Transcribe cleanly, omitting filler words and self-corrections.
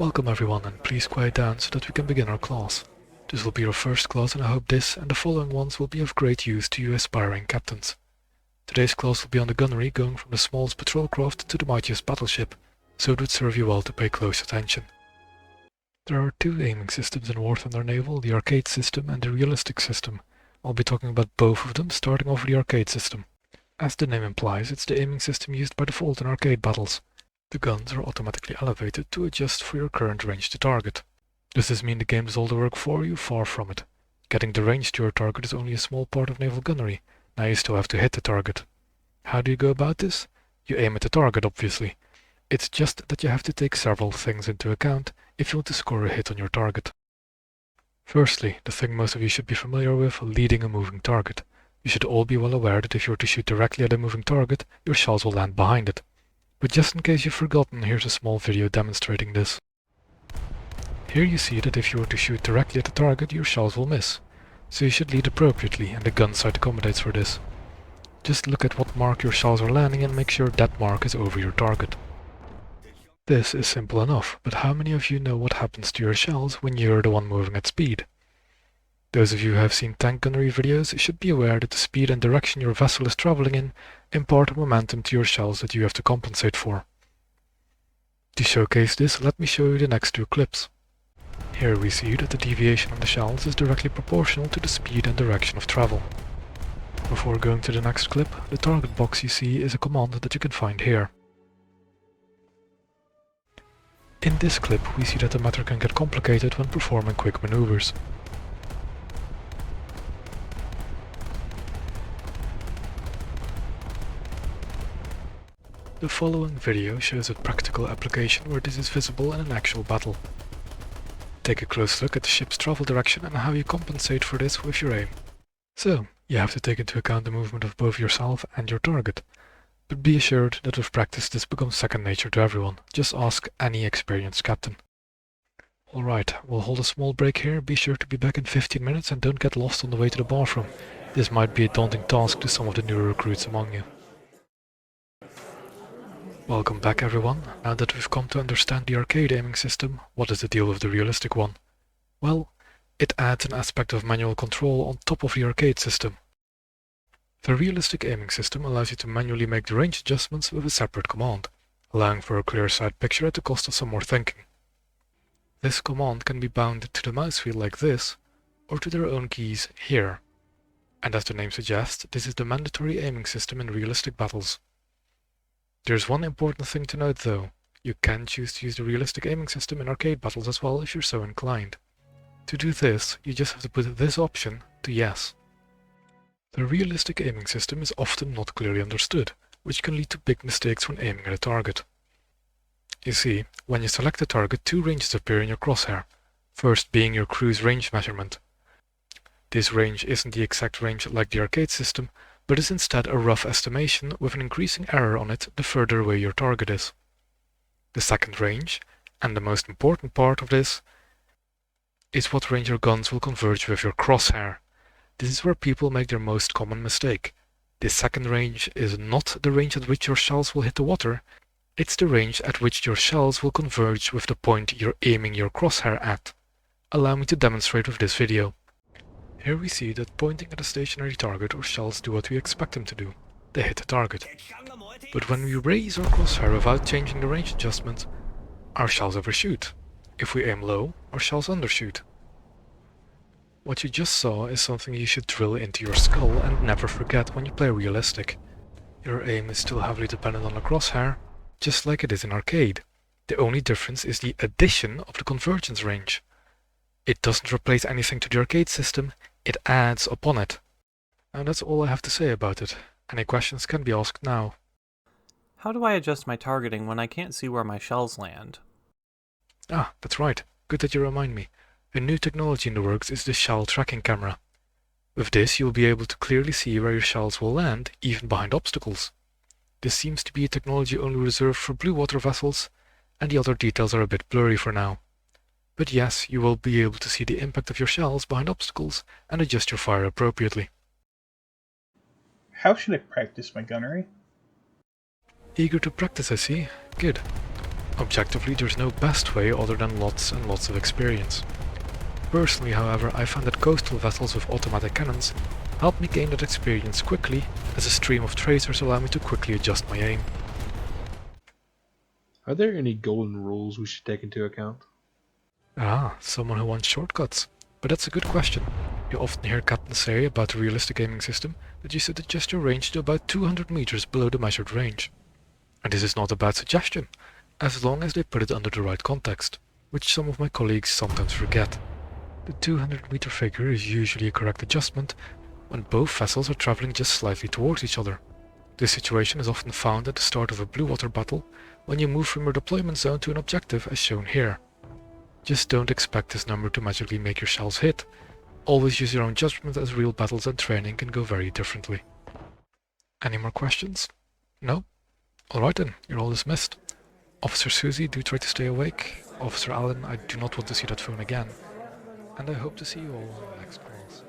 Welcome everyone, and please quiet down so that we can begin our class. This will be your first class, and I hope this and the following ones will be of great use to you aspiring captains. Today's class will be on the gunnery, going from the smallest patrol craft to the mightiest battleship, so it would serve you well to pay close attention. There are two aiming systems in War Thunder Naval, the arcade system and the realistic system. I'll be talking about both of them, starting off with the arcade system. As the name implies, it's the aiming system used by default in arcade battles. The guns are automatically elevated to adjust for your current range to target. Does this mean the game does all the work for you? Far from it. Getting the range to your target is only a small part of naval gunnery. Now you still have to hit the target. How do you go about this? You aim at the target, obviously. It's just that you have to take several things into account if you want to score a hit on your target. Firstly, the thing most of you should be familiar with, leading a moving target. You should all be well aware that if you were to shoot directly at a moving target, your shells will land behind it. But just in case you've forgotten, here's a small video demonstrating this. Here you see that if you were to shoot directly at the target, your shells will miss. So you should lead appropriately, and the gun sight accommodates for this. Just look at what mark your shells are landing and make sure that mark is over your target. This is simple enough, but how many of you know what happens to your shells when you're the one moving at speed? Those of you who have seen tank gunnery videos should be aware that the speed and direction your vessel is traveling in impart a momentum to your shells that you have to compensate for. To showcase this, let me show you the next two clips. Here we see that the deviation on the shells is directly proportional to the speed and direction of travel. Before going to the next clip, the target box you see is a command that you can find here. In this clip we see that the matter can get complicated when performing quick maneuvers. The following video shows a practical application where this is visible in an actual battle. Take a close look at the ship's travel direction and how you compensate for this with your aim. So, you have to take into account the movement of both yourself and your target. But be assured that with practice this becomes second nature to everyone. Just ask any experienced captain. Alright, we'll hold a small break here. Be sure to be back in 15 minutes and don't get lost on the way to the bathroom. This might be a daunting task to some of the newer recruits among you. Welcome back everyone. Now that we've come to understand the arcade aiming system, what is the deal with the realistic one? Well, it adds an aspect of manual control on top of the arcade system. The realistic aiming system allows you to manually make the range adjustments with a separate command, allowing for a clear sight picture at the cost of some more thinking. This command can be bound to the mouse wheel like this, or to their own keys here. And as the name suggests, this is the mandatory aiming system in realistic battles. There's one important thing to note though. You can choose to use the realistic aiming system in arcade battles as well if you're so inclined. To do this, you just have to put this option to yes. The realistic aiming system is often not clearly understood, which can lead to big mistakes when aiming at a target. You see, when you select a target, two ranges appear in your crosshair, first being your cruise range measurement. This range isn't the exact range like the arcade system, but is instead a rough estimation with an increasing error on it the further away your target is. The second range, and the most important part of this, is what range your guns will converge with your crosshair. This is where people make their most common mistake. This second range is not the range at which your shells will hit the water, it's the range at which your shells will converge with the point you're aiming your crosshair at. Allow me to demonstrate with this video. Here we see that pointing at a stationary target, our shells do what we expect them to do. They hit the target. But when we raise our crosshair without changing the range adjustment, our shells overshoot. If we aim low, our shells undershoot. What you just saw is something you should drill into your skull and never forget when you play realistic. Your aim is still heavily dependent on the crosshair, just like it is in arcade. The only difference is the addition of the convergence range. It doesn't replace anything to the arcade system, it adds upon it. And that's all I have to say about it. Any questions can be asked now. How do I adjust my targeting when I can't see where my shells land? Ah, that's right. Good that you remind me. A new technology in the works is the shell tracking camera. With this you'll be able to clearly see where your shells will land, even behind obstacles. This seems to be a technology only reserved for blue water vessels, and the other details are a bit blurry for now. But yes, you will be able to see the impact of your shells behind obstacles and adjust your fire appropriately. How should I practice my gunnery? Eager to practice, I see. Good. Objectively, there's no best way other than lots and lots of experience. Personally, however, I find that coastal vessels with automatic cannons help me gain that experience quickly, as a stream of tracers allow me to quickly adjust my aim. Are there any golden rules we should take into account? Ah, someone who wants shortcuts. But that's a good question. You often hear captains say about a realistic aiming system that you should adjust your range to about 200 meters below the measured range. And this is not a bad suggestion, as long as they put it under the right context, which some of my colleagues sometimes forget. The 200 meter figure is usually a correct adjustment when both vessels are traveling just slightly towards each other. This situation is often found at the start of a blue water battle when you move from your deployment zone to an objective as shown here. Just don't expect this number to magically make your shells hit. Always use your own judgment, as real battles and training can go very differently. Any more questions? No? Alright then, you're all dismissed. Officer Susie, do try to stay awake. Officer Allen, I do not want to see that phone again. And I hope to see you all on the next calls.